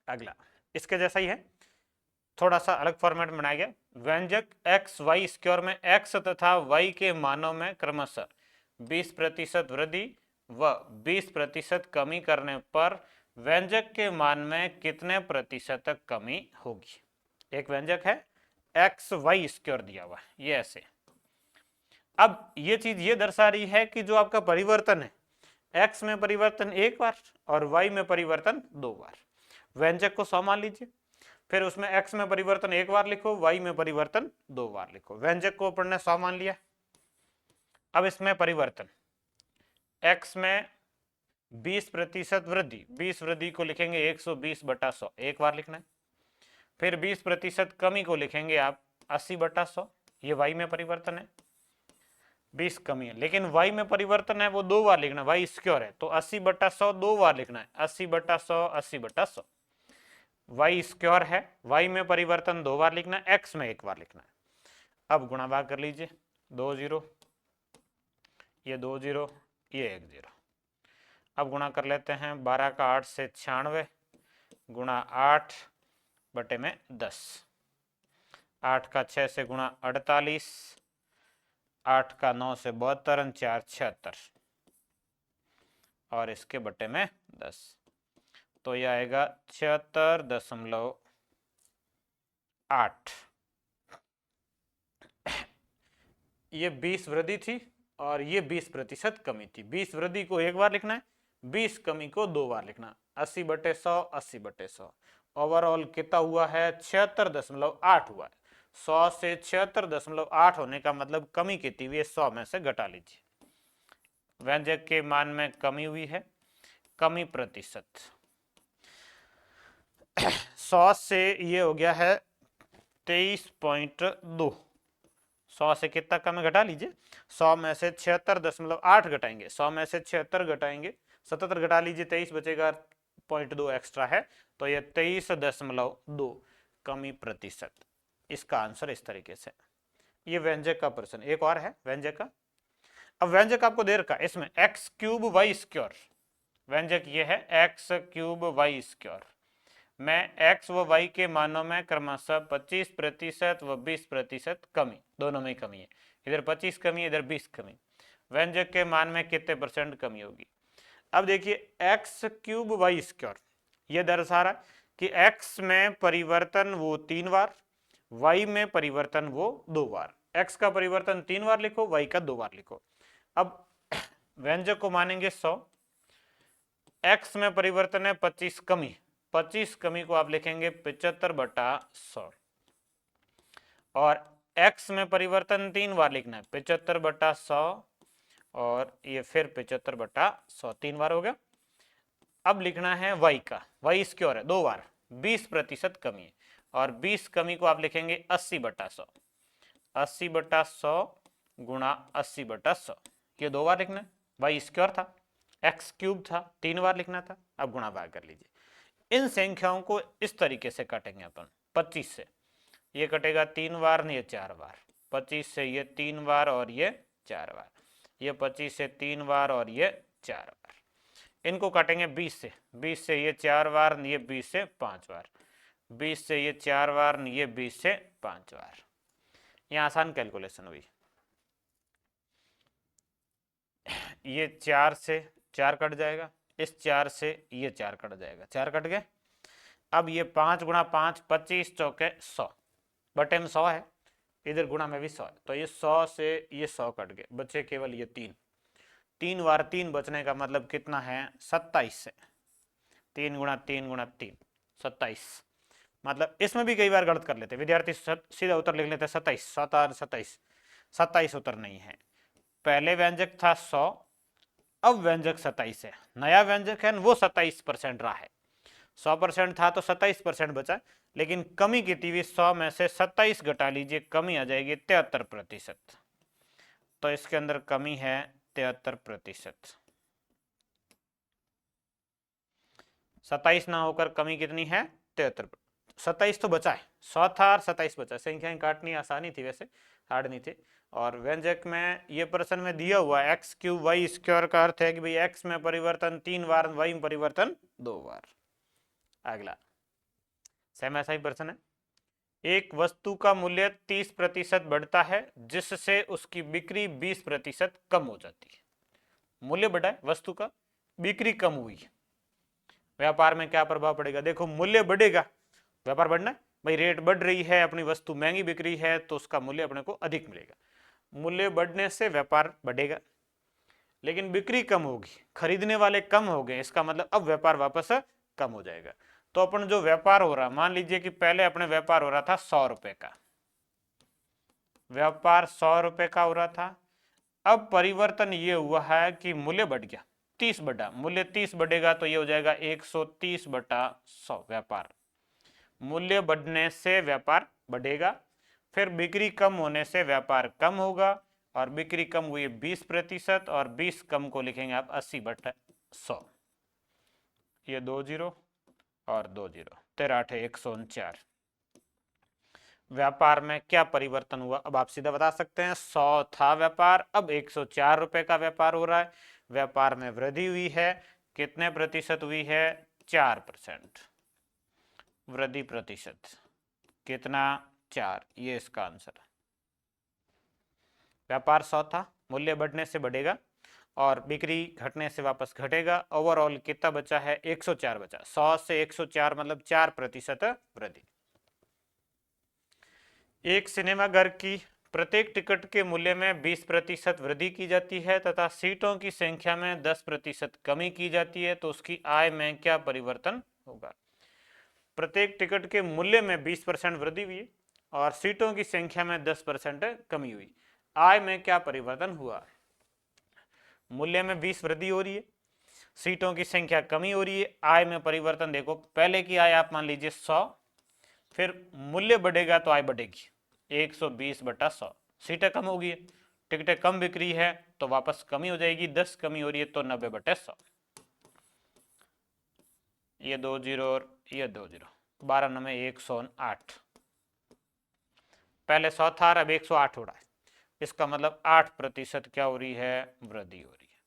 अगला इसके जैसा ही है, थोड़ा सा अलग फॉर्मेट में बनाया गया। व्यंजक एक्स वाई स्क्वायर में एक्स तथा वाई के मानों में क्रमशः 20% वृद्धि व 20% कमी करने पर व्यंजक के मान में कितने प्रतिशत तक कमी होगी। एक व्यंजक है एक्स वाई स्क्वायर दिया हुआ है, ये ऐसे। अब ये चीज ये दर्शा रही है कि जो आपका परिवर्तन है, एक्स में परिवर्तन एक बार और वाई में परिवर्तन 2 बार। व्यंजक को 100 मान लीजिए, फिर उसमें एक्स में परिवर्तन एक बार लिखो, वाई में परिवर्तन 2 बार लिखो। व्यंजक को अपन ने 100 मान लिया। अब इसमें परिवर्तन एक्स में 20% वृद्धि, 20 वृद्धि को लिखेंगे 120/100, एक बार लिखना है। फिर 20% कमी को लिखेंगे आप 80/100, ये वाई में परिवर्तन है। 20 कमी है, लेकिन y में परिवर्तन है वो 2 बार लिखना, y स्क्वायर है तो 80/100 2 बार लिखना है, 80/100 80/100। y स्क्वायर है, y में परिवर्तन 2 बार लिखना है, x में 1 बार लिखना है। अब गुणा भाग कर लीजिए, 2 0, ये 2 0, ये 1 0। अब गुणा कर लेते हैं, 12 का 8 से 96 गुणा 8 बटे में 10, 8 का 6 से गुणा 48, 8 का 9 से 72, 4 76 और इसके बटे में 10, तो यह आएगा 76.8। ये 20 वृद्धि थी और ये 20% कमी थी। 20 वृद्धि को एक बार लिखना है, 20 कमी को 2 बार लिखना, 80/100 80/100। ओवरऑल कितना हुआ है, 76.8 हुआ है। 100 से 76.8 होने का मतलब कमी कितनी हुई है, 100 में से घटा लीजिए। व्यंजक के मान में कमी हुई है, कमी प्रतिशत 100 से ये हो गया है 23.2। 100 से कितना कम घटा लीजिए, 100 में से 76.8 घटाएंगे, 100 में से 76 घटाएंगे, 77 घटा लीजिए, 23 बचेगा, 0.2 एक्स्ट्रा है, तो ये 23.2 कमी प्रतिशत। इसका आंसर इस तरीके से। ये व्यंजक का प्रश्न। एक और है व्यंजक का। अब व्यंजक आपको दे रखा, इसमें x³ y स्क्वायर, व्यंजक ये है x³ y स्क्वायर में x व y के मानों में क्रमशः 25% व 20% कमी, दोनों में कमी है, इधर 25 कमी इधर 20 कमी। व्यंजक के मान में कितने परसेंट कमी होगी। अब देखिए x³ y स्क्वायर ये दर्शा रहा कि x में परिवर्तन वो 3 बार, y में परिवर्तन वो 2 बार। x का परिवर्तन 3 बार लिखो, y का 2 बार लिखो। अब व्यंजक को मानेंगे 100, x में परिवर्तन है 25 कमी, 25 कमी को आप लिखेंगे 75/100 और x में परिवर्तन 3 बार लिखना है, 75/100 और ये फिर 75/100, 3 बार हो गया। अब लिखना है y का, y स्क्वायर है 2 बार, 20% कमी है और 20 कमी को आप लिखेंगे 80/100, 80/100 गुणा 80/100, ये 2 बार लिखना है। वाई स्क्वायर था, एक्स क्यूब था, 3 बार लिखना था, अब गुणा भाग कर लीजिए। इन संख्याओं को इस तरीके से काटेंगे अपन, 25 से ये कटेगा 3 बार, नहीं ये 4 बार, 25 से ये 3 बार और ये 4 बार, ये 25 से 3 बार और ये 4 बार। इनको काटेंगे 20 से, 20 से ये 4 बार, ये 20 से 5 बार, 20 से ये 4 बार, ये 20 से 5 बार। ये आसान कैलकुलेशन हुई। ये 4 से 4 कट जाएगा, इस 4 से ये 4 कट जाएगा, 4 कट गए। अब ये 5 गुणा 5, 25 चौके 100, बटे में 100 है, इधर गुणा में भी 100 है, तो ये 100 से ये 100 कट गए, बचे केवल ये 3। 3 बार 3 बचने का मतलब कितना है, 27 से 3 गुणा 3 गुणा 3, 27। मतलब इसमें भी कई बार गलत कर लेते विद्यार्थी, सीधा उत्तर लिख लेते 27, 27, 27 उत्तर नहीं है। पहले व्यंजक था 100, अब व्यंजक 27 है, नया व्यंजक है वो 27% रहा है। 100% था तो 27% बचा, लेकिन कमी कितनी हुई, 100 में से 27 घटा लीजिए, कमी आ जाएगी 73%। तो इसके अंदर कमी है 73%। 27 ना होकर कमी कितनी है, 73। 27 तो बचा है, 100 था और 27 बचा। संख्याएं काटनी आसानी थी, वैसे हार्ड नहीं थी। और व्यंजक में ये प्रश्न में दिया हुआ एक्स क्यूब वाई स्क्वायर का अर्थ है कि भाई एक्स में परिवर्तन 3 बार, वाई में परिवर्तन 2 बार। अगला सेम ऐसा ही प्रश्न है। एक वस्तु का मूल्य 30% बढ़ता है जिससे उसकी बिक्री 20% कम हो जाती है। मूल्य बढ़ा है वस्तु का, बिक्री कम हुई, व्यापार में क्या प्रभाव पड़ेगा। देखो मूल्य बढ़ेगा, व्यापार बढ़ना है भाई, रेट बढ़ रही है, अपनी वस्तु महंगी बिक रही है तो उसका मूल्य अपने को अधिक मिलेगा। मूल्य बढ़ने से व्यापार बढ़ेगा, लेकिन बिक्री कम होगी, खरीदने वाले कम हो गए, इसका मतलब अब व्यापार वापस कम हो जाएगा। तो अपन जो व्यापार हो रहा, मान लीजिए कि पहले अपने व्यापार हो रहा था 100 रुपए का, व्यापार 100 रुपए का हो रहा था, अब परिवर्तन ये हुआ है कि मूल्य बढ़ गया, 30 बढ़ा, मूल्य 30 बढ़ेगा तो ये हो जाएगा 130/100 व्यापार। मूल्य बढ़ने से व्यापार बढ़ेगा, फिर बिक्री कम होने से व्यापार कम होगा, और बिक्री कम हुई 20%, और 20 कम को लिखेंगे आप 80/100। ये 2 जीरो और 2 जीरो, 13 149। व्यापार में क्या परिवर्तन हुआ, अब आप सीधा बता सकते हैं। 100 था व्यापार, अब 104 रुपए का व्यापार हो रहा है, व्यापार में वृद्धि हुई है, कितने प्रतिशत हुई है, 4%। वृद्धि प्रतिशत कितना, 4, ये इसका आंसर है। व्यापार 100 था, मूल्य बढ़ने से बढ़ेगा और बिक्री घटने से वापस घटेगा, ओवरऑल कितना बचा है, 104 बचा। 100 से 104 मतलब 4% वृद्धि। एक सिनेमा घर की प्रत्येक टिकट के मूल्य में 20% वृद्धि की जाती है तथा सीटों की संख्या में 10% कमी की जाती है, तो उसकी आय में क्या परिवर्तन होगा। प्रत्येक टिकट के मूल्य में 20% वृद्धि हुई और सीटों की संख्या में 10% कमी हुई, आय में क्या परिवर्तन हुआ। मूल्य में 20 वृद्धि हो रही है, सीटों की संख्या कमी हो रही है, आय में परिवर्तन देखो, पहले की आय आप मान लीजिए 100, फिर मूल्य बढ़ेगा तो आय बढ़ेगी 120/100, सीटें कम होगी, टिकटें कम बिक्री है तो वापस कमी हो जाएगी, 10 कमी हो रही है तो 90/100। ये 2 जीरो और ये 2 जीरो, 12 9 108। पहले 100 था, अब 108 हो रहा है, इसका मतलब 8% क्या हो रही है, वृद्धि हो रही है,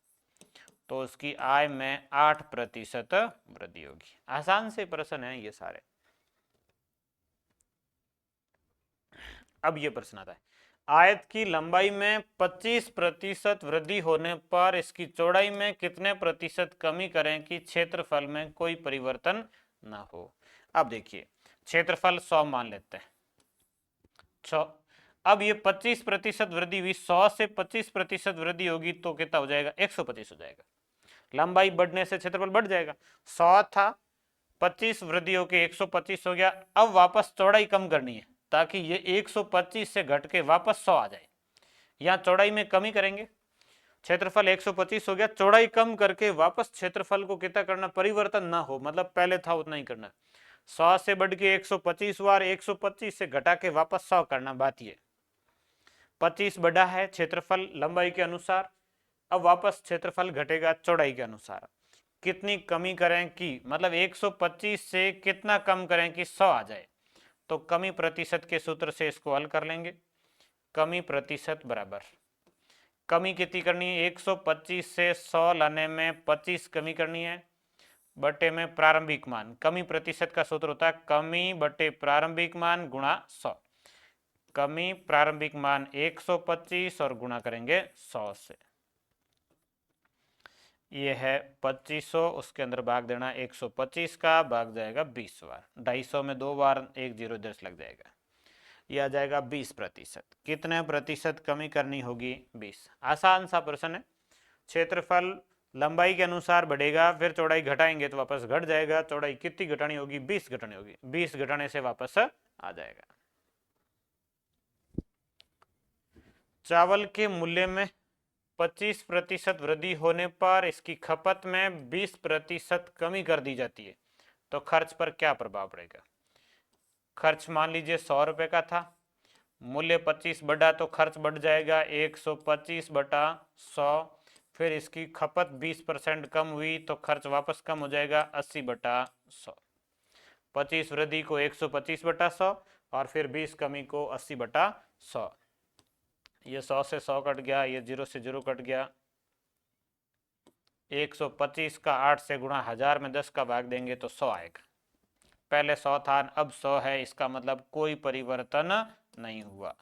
तो उसकी आय में 8% वृद्धि होगी। आसान से प्रश्न है ये सारे। अब ये प्रश्न आता है, आयत की लंबाई में 25% वृद्धि होने पर इसकी चौड़ाई में कितने प्रतिशत कमी करें कि क्षेत्रफल में कोई परिवर्तन ना हो। अब देखिए, क्षेत्रफल 100 मान लेते हैं, 100, अब ये 25% वृद्धि हुई, 100 से 25% वृद्धि होगी तो कितना हो जाएगा, 125 हो जाएगा। लंबाई बढ़ने से क्षेत्रफल बढ़ जाएगा, 100 था, 25 वृद्धि होकर 125 हो गया। अब वापस चौड़ाई कम करनी है ताकि ये 125 से घट के वापस 100 आ जाए, यहां चौड़ाई में कमी करेंगे, क्षेत्रफल 125 हो गया, चौड़ाई कम करके वापस क्षेत्रफल को कितना करना, परिवर्तन ना हो, मतलब पहले था उतना ही करना। 100 से बढ़ के 125 बार, 125 से घटा के वापस 100 करना। बात ये 25 बढ़ा है क्षेत्रफल लंबाई के अनुसार, अब वापस क्षेत्रफल घटेगा चौड़ाई के अनुसार। कितनी कमी करें कि मतलब 125 से कितना कम करें कि 100 आ जाए, तो कमी प्रतिशत के सूत्र से इसको हल कर लेंगे। कमी प्रतिशत बराबर कमी कितनी करनी है, 125 से 100 लाने में 25 कमी करनी है, बटे में प्रारंभिक मान। कमी प्रतिशत का सूत्र होता है कमी बटे प्रारंभिक मान गुणा 100। कमी प्रारंभिक मान 125 और गुणा करेंगे 100 से। ये है 2500, उसके अंदर भाग देना 125 का, भाग जाएगा 20 बार, 250 में 2 बार 1 0 10 लग जाएगा। ये आ जाएगा 20%। कितने प्रतिशत कमी करनी होगी, 20। आसान सा प्रश्न है। क्षेत्रफल लंबाई के अनुसार बढ़ेगा, फिर चौड़ाई घटाएंगे तो वापस घट जाएगा। चौड़ाई कितनी घटानी होगी, 20 घटानी होगी। 20 घटाने से वापस आ जाएगा। चावल के मूल्य में 25% वृद्धि होने पर इसकी खपत में 20% कमी कर दी जाती है, तो खर्च पर क्या प्रभाव पड़ेगा। खर्च मान लीजिए 100 रुपए का था, मूल्य 25 बढ़ा तो खर्च बढ़ जाएगा 125 बटा 100। फिर इसकी खपत 20% कम हुई तो खर्च वापस कम हो जाएगा 80 बटा 100। 25 वृद्धि को 125 बटा 100 और फिर 20 कमी को 80 बटा 100। ये 100 से 100 कट गया, ये 0 से 0 कट गया। 125 का 8 से गुणा 1000 में 10 का भाग देंगे तो 100 आएगा। पहले 100 था, अब 100 है, इसका मतलब कोई परिवर्तन नहीं हुआ।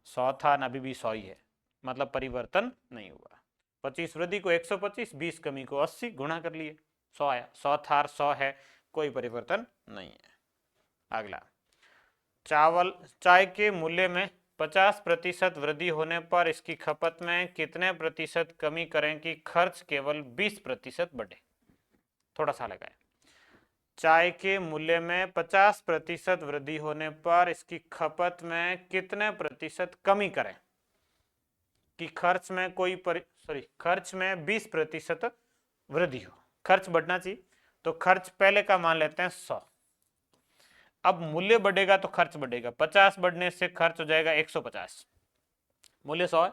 सौ था, अभी भी 100 ही है, मतलब परिवर्तन नहीं हुआ। 25 वृद्धि को 125, 20 कमी को 80, गुणा कर लिए 100 आया। 100 था, 100 है, कोई परिवर्तन नहीं है। अगला, चाय के मूल्य में 50% वृद्धि होने पर इसकी खपत में कितने प्रतिशत कमी करें कि खर्च केवल 20% बढ़े। थोड़ा सा लगाए। चाय के मूल्य में 50% वृद्धि होने पर इसकी खपत में कितने प्रतिशत कमी करें कि खर्च में खर्च में 20% वृद्धि हो। खर्च बढ़ना चाहिए, तो खर्च पहले का मान लेते हैं 100। अब मूल्य बढ़ेगा तो खर्च बढ़ेगा, 50 बढ़ने से खर्च हो जाएगा 150। मूल्य 100 है,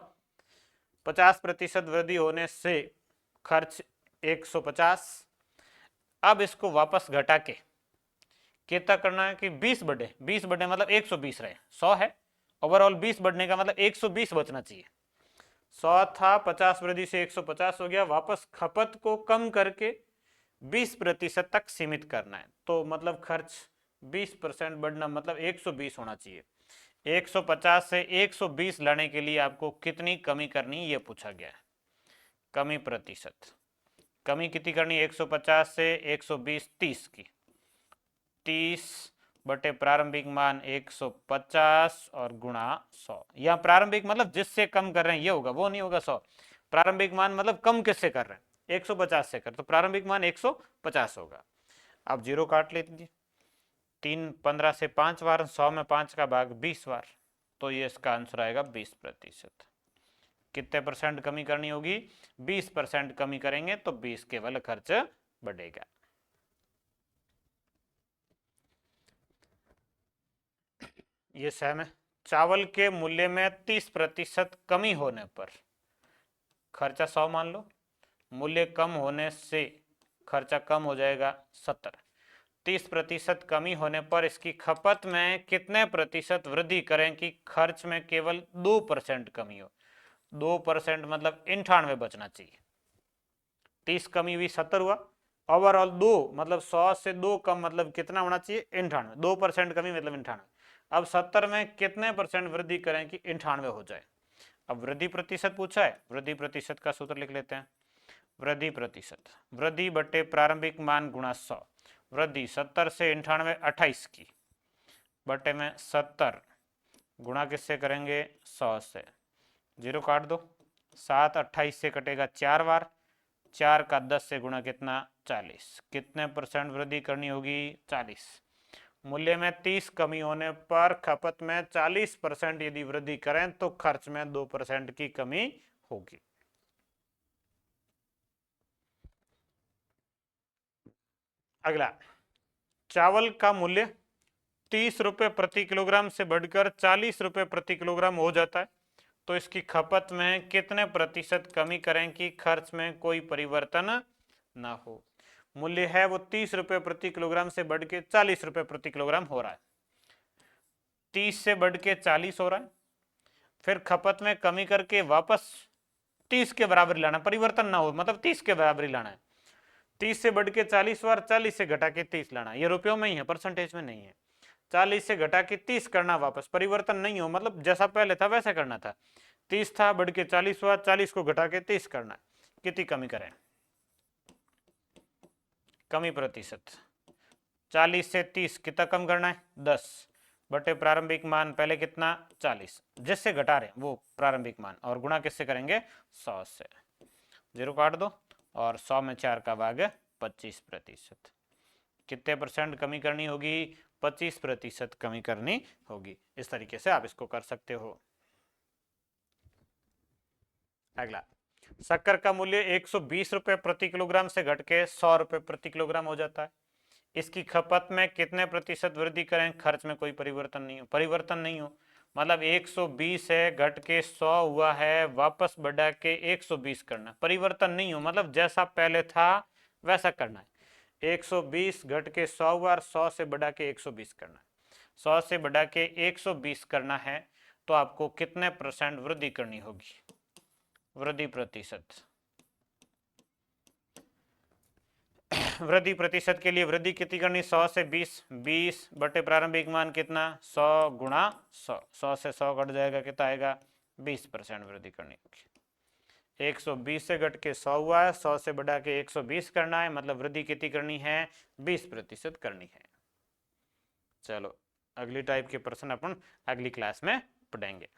50% वृद्धि होने से खर्च 150। अब इसको वापस घटा के कितना करना है कि 20 बढ़े। 20 बढ़े मतलब 120 रहे, 100 है ओवरऑल, 20 बढ़ने का मतलब 120 बचना चाहिए। 100 था, 50 वृद्धि से 150 हो गया। वापस खपत को कम करके 20% तक सीमित करना है, तो मतलब खर्च 20% बढ़ना मतलब 120 होना चाहिए। 150 से 120 लाने के लिए आपको कितनी कमी करनी ये पूछा गया है। कमी प्रतिशत, कमी कितनी करनी, 150 से 120, 30 की। 30 बटे प्रारंभिक मान 150 और गुणा 100। यहाँ प्रारंभिक मतलब जिससे कम कर रहे हैं ये होगा, वो नहीं होगा 100। प्रारंभिक मान मतलब कम किससे कर रहे हैं, 150 से कर, तो प्रारंभिक मान 150 होगा। अब 0 काट लीजिए। 3 15 से 5 बार, 100 में 5 का भाग 20 बार, तो ये इसका आंसर आएगा 20%। कितने परसेंट कमी करनी होगी, 20% कमी करेंगे तो 20 केवल खर्च बढ़ेगा। ये सहम है। चावल के मूल्य में 30% कमी होने पर खर्चा 100 मान लो, मूल्य कम होने से खर्चा कम हो जाएगा 70। 30% कमी होने पर इसकी खपत में कितने प्रतिशत वृद्धि करें कि खर्च में केवल 2% कमी हो। 2% मतलब 98 बचना चाहिए। 30 कमी हुई 70 हुआ, ओवरऑल 2 मतलब 100 से 2 कम मतलब कितना होना चाहिए, 98। 2% कमी मतलब 98। अब 70 में कितने परसेंट वृद्धि करें कि 98 हो जाए। अब वृद्धि प्रतिशत पूछा है, वृद्धि प्रतिशत का सूत्र लिख लेते हैं। वृद्धि प्रतिशत, वृद्धि बटे प्रारंभिक मान गुणा 100। वृद्धि 70 से 98, 28 की, बटे में 70 गुणा किससे करेंगे, 100 से। 0 काट दो, 7 28 से कटेगा 4 बार, 4 का 10 से गुणा कितना, 40। कितने परसेंट वृद्धि करनी होगी, 40। मूल्य में 30 कमी होने पर खपत में 40% यदि वृद्धि करें तो खर्च में 2% की कमी होगी। अगला, चावल का मूल्य 30 रुपए प्रति किलोग्राम से बढ़कर 40 रुपए प्रति किलोग्राम हो जाता है, तो इसकी खपत में कितने प्रतिशत कमी करें कि खर्च में कोई परिवर्तन ना हो। मूल्य है वो 30 रुपए प्रति किलोग्राम से बढ़ के 40 रुपए प्रति किलोग्राम हो रहा है, 30 से बढ़ के 40 हो रहा है, फिर खपत में कमी करके वापस 30 के बराबर लाना, परिवर्तन ना हो, मतलब 30 के बराबर लाना है। 30 से बढ़ के 40 बार 40 से घटा के 30 लाना, ये रुपयों में ही है, परसेंटेज में नहीं है। 40 से घटा के 30 करना, वापस परिवर्तन नहीं हो, मतलब जैसा पहले था वैसा करना था। 30 था, बढ़ के 40 हुआ, 40 को घटा के 30 करना है। कितनी कमी करें? कमी प्रतिशत 40 से 30 कितना कम करना है? 10 बटे प्रारंभिक मान पहले कितना? 40, जिससे घटा रहे हैं वो प्रारंभिक मान, और गुणा किससे करेंगे? 100 से। 0 काट दो, और 100 में 4 का भाग 25%। कितने परसेंट कमी करनी होगी? 25% कमी करनी होगी। इस तरीके से आप इसको कर सकते हो। अगला, शक्कर का मूल्य 120 रुपए प्रति किलोग्राम से घट के 100 रुपए प्रति किलोग्राम हो जाता है। इसकी खपत में कितने प्रतिशत वृद्धि करें? खर्च में कोई परिवर्तन नहीं हो, परिवर्तन नहीं हो, मतलब 120 है, घट के 100 हुआ है, वापस बढ़ा के 120 करना, परिवर्तन नहीं हो, मतलब जैसा पहले था वैसा करना है। 120 घट के 100 हुआ, 100 से बढ़ा के 120 करना है। 100 से बढ़ा के 120 करना है, तो आपको कितने परसेंट वृद्धि करनी होगी? वृद्धि प्रतिशत, वृद्धि प्रतिशत के लिए वृद्धि कितनी करनी? 100 से 20, 20 बटे प्रारंभिक मान कितना? 100 गुणा 100, 100 से 100 कट जाएगा, कितना आएगा? 20% वृद्धि करनी होगी। 120 से घट के 100 हुआ है, 100 से बढ़ा के 120 करना है, मतलब वृद्धि कितनी करनी है? 20% करनी है। चलो, अगली टाइप के प्रश्न अपन अगली क्लास में पढ़ेंगे।